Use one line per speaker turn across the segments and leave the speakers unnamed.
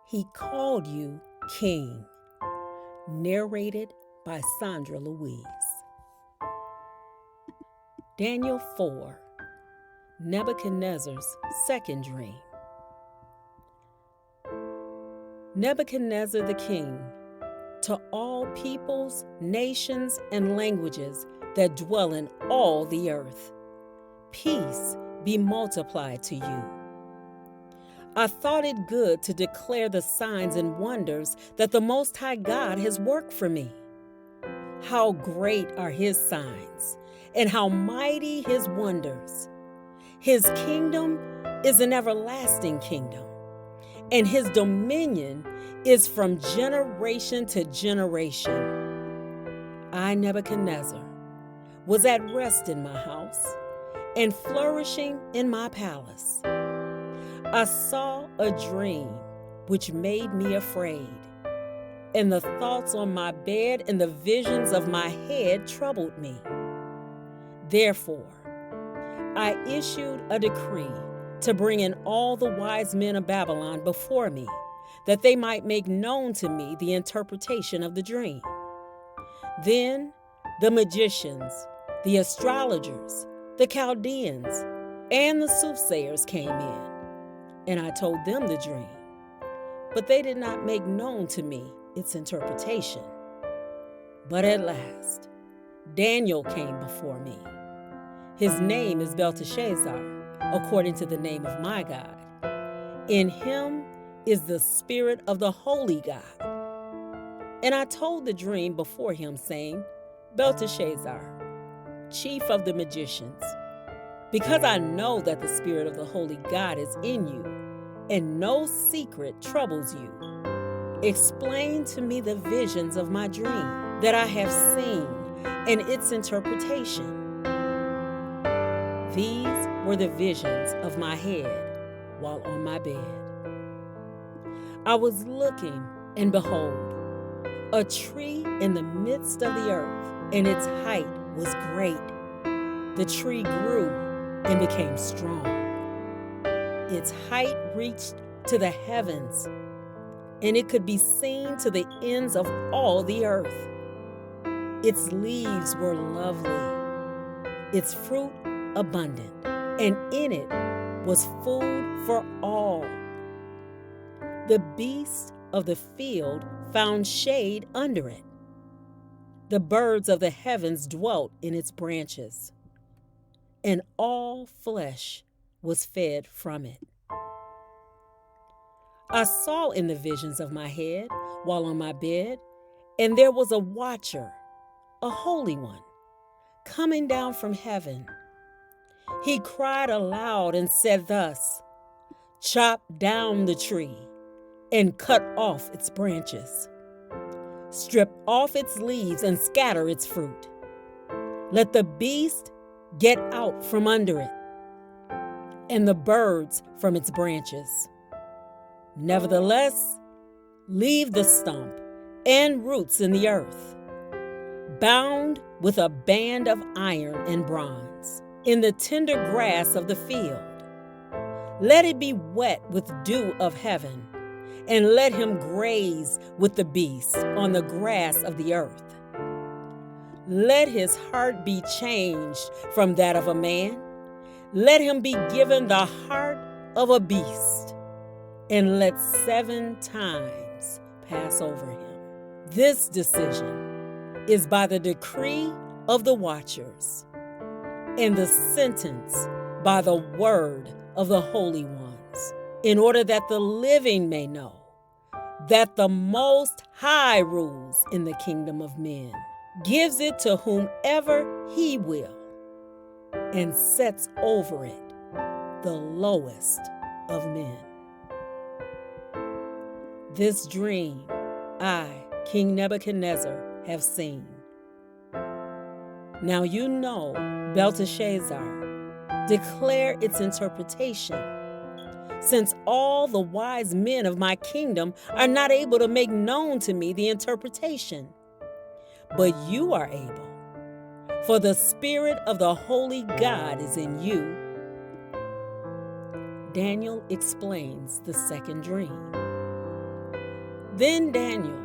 He called you king. Narrated by Sondra, Louise. Daniel 4. Nebuchadnezzar's second dream. Nebuchadnezzar the king, to all peoples, nations, and languages that dwell in all the earth, peace be multiplied to you. I thought it good to declare the signs and wonders that the Most High God has worked for me. How great are His signs, and how mighty His wonders. His kingdom is an everlasting kingdom, and His dominion is from generation to generation. I, Nebuchadnezzar, was at rest in my house and flourishing in my palace. I saw a dream which made me afraid, and the thoughts on my bed and the visions of my head troubled me. Therefore, I issued a decree to bring in all the wise men of Babylon before me, that they might make known to me the interpretation of the dream. Then the magicians, the astrologers, the Chaldeans, and the soothsayers came in, and I told them the dream, but they did not make known to me its interpretation. But at last, Daniel came before me. His name is Belteshazzar, according to the name of my God. In him is the spirit of the holy God. And I told the dream before him, saying, Belteshazzar, chief of the magicians, because I know that the spirit of the holy God is in you, and no secret troubles you, explain to me the visions of my dream that I have seen and its interpretation. These were the visions of my head while on my bed. I was looking, and behold, a tree in the midst of the earth, and its height was great. The tree grew and became strong. Its height reached to the heavens, and it could be seen to the ends of all the earth. Its leaves were lovely, its fruit abundant, and in it was food for all. The beasts of the field found shade under it. The birds of the heavens dwelt in its branches, and all flesh was fed from it. I saw in the visions of my head while on my bed, and there was a watcher, a holy one, coming down from heaven. He cried aloud and said thus, Chop down the tree and cut off its branches. Strip off its leaves and scatter its fruit. Let the beast get out from under it, and the birds from its branches. Nevertheless, leave the stump and roots in the earth, bound with a band of iron and bronze, in the tender grass of the field. Let it be wet with dew of heaven, and let him graze with the beasts on the grass of the earth. Let his heart be changed from that of a man. Let him be given the heart of a beast, and let 7 times pass over him. This decision is by the decree of the watchers, and the sentence by the word of the holy ones, in order that the living may know that the Most High rules in the kingdom of men, gives it to whomever He will, and sets over it the lowest of men. This dream I, King Nebuchadnezzar, have seen. Now you know, Belteshazzar, declare its interpretation, since all the wise men of my kingdom are not able to make known to me the interpretation. But you are able, for the spirit of the holy God is in you. Daniel explains the second dream. Then Daniel,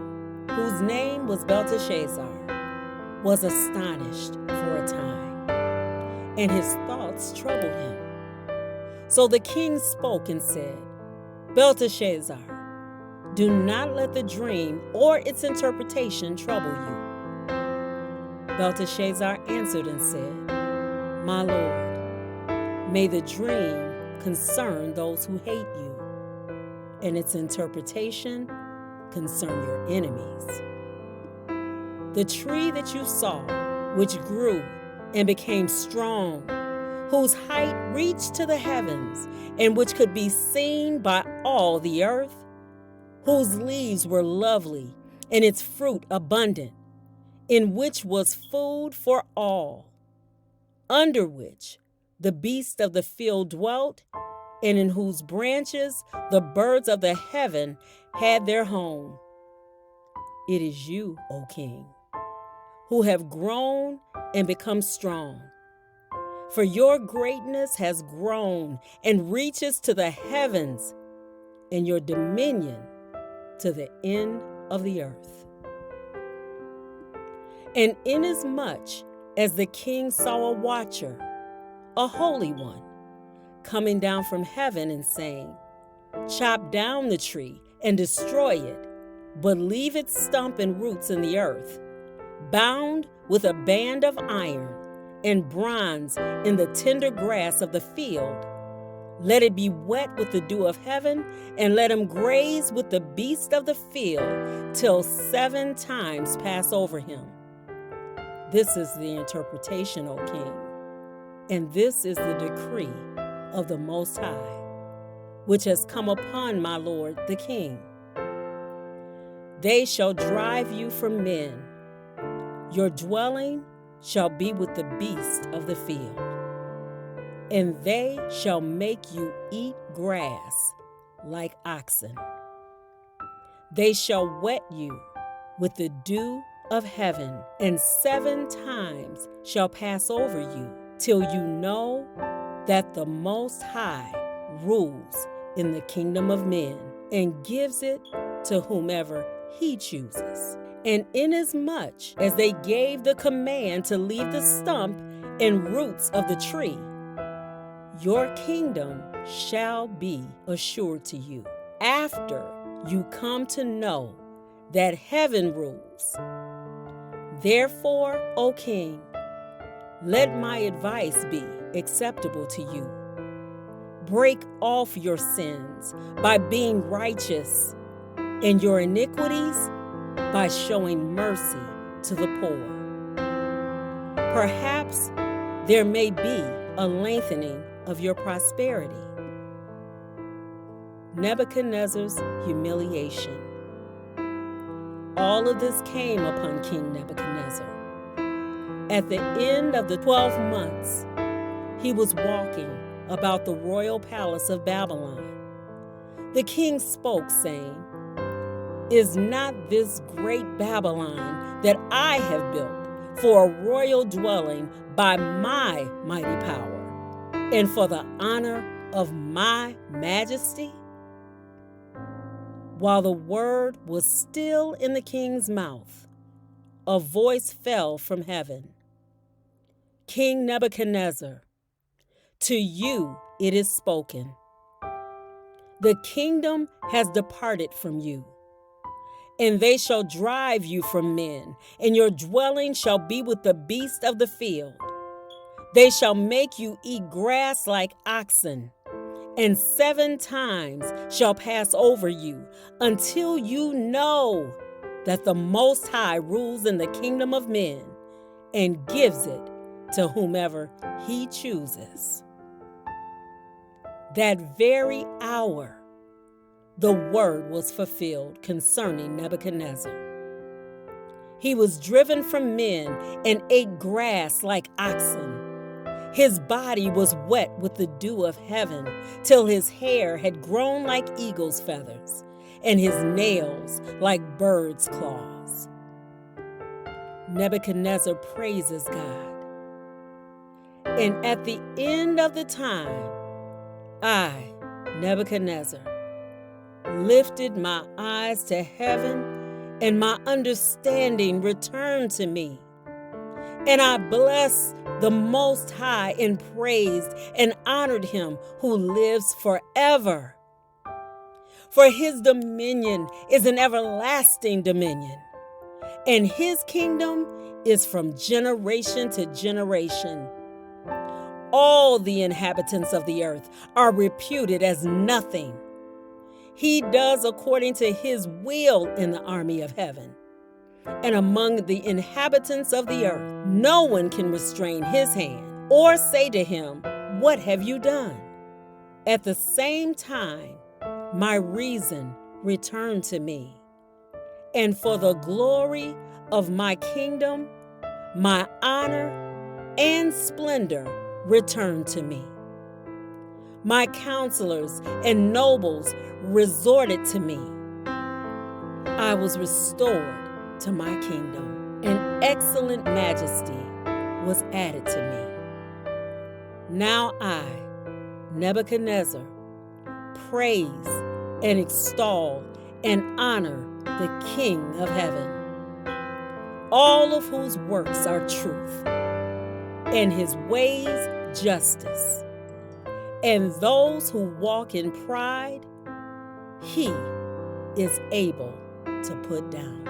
whose name was Belteshazzar, was astonished for a time, and his thoughts troubled him. So the king spoke and said, Belteshazzar, do not let the dream or its interpretation trouble you. Belteshazzar answered and said, My lord, may the dream concern those who hate you, and its interpretation concern your enemies. The tree that you saw, which grew and became strong, whose height reached to the heavens, and which could be seen by all the earth, whose leaves were lovely, and its fruit abundant, in which was food for all, under which the beasts of the field dwelt, and in whose branches the birds of the heaven had their home. It is you, O king, who have grown and become strong. For your greatness has grown and reaches to the heavens, and your dominion to the end of the earth. And inasmuch as the king saw a watcher, a holy one, coming down from heaven and saying, Chop down the tree and destroy it, but leave its stump and roots in the earth, bound with a band of iron and bronze in the tender grass of the field. Let it be wet with the dew of heaven, and let him graze with the beasts of the field till 7 times pass over him. This is the interpretation, O king, and this is the decree of the Most High, which has come upon my lord the king. They shall drive you from men. Your dwelling shall be with the beasts of the field, and they shall make you eat grass like oxen. They shall wet you with the dew of heaven, and 7 times shall pass over you, till you know that the Most High rules in the kingdom of men, and gives it to whomever he chooses. And inasmuch as they gave the command to leave the stump and roots of the tree, your kingdom shall be assured to you, after you come to know that heaven rules. Therefore, O king, let my advice be acceptable to you. Break off your sins by being righteous, and your iniquities by showing mercy to the poor. Perhaps there may be a lengthening of your prosperity. Nebuchadnezzar's humiliation. All of this came upon King Nebuchadnezzar. At the end of the 12 months, he was walking about the royal palace of Babylon. The king spoke, saying, Is not this great Babylon that I have built for a royal dwelling by my mighty power, and for the honor of my majesty? While the word was still in the king's mouth, a voice fell from heaven. King Nebuchadnezzar, to you it is spoken. The kingdom has departed from you, and they shall drive you from men, and your dwelling shall be with the beasts of the field. They shall make you eat grass like oxen, and 7 times shall pass over you, until you know that the Most High rules in the kingdom of men, and gives it to whomever he chooses. That very hour, the word was fulfilled concerning Nebuchadnezzar. He was driven from men and ate grass like oxen. His body was wet with the dew of heaven, till his hair had grown like eagle's feathers, and his nails like bird's claws. Nebuchadnezzar praises God. And at the end of the time, I, Nebuchadnezzar, lifted my eyes to heaven, and my understanding returned to me. And I blessed the Most High and praised and honored him who lives forever. For his dominion is an everlasting dominion, and his kingdom is from generation to generation. All the inhabitants of the earth are reputed as nothing. He does according to his will in the army of heaven. And among the inhabitants of the earth, no one can restrain his hand or say to him, "What have you done?" At the same time, my reason returned to me, and for the glory of my kingdom, my honor and splendor returned to me. My counselors and nobles resorted to me. I was restored to my kingdom, and excellent majesty was added to me. Now I, Nebuchadnezzar, praise and extol and honor the King of heaven, all of whose works are truth, and his ways justice, and those who walk in pride he is able to put down.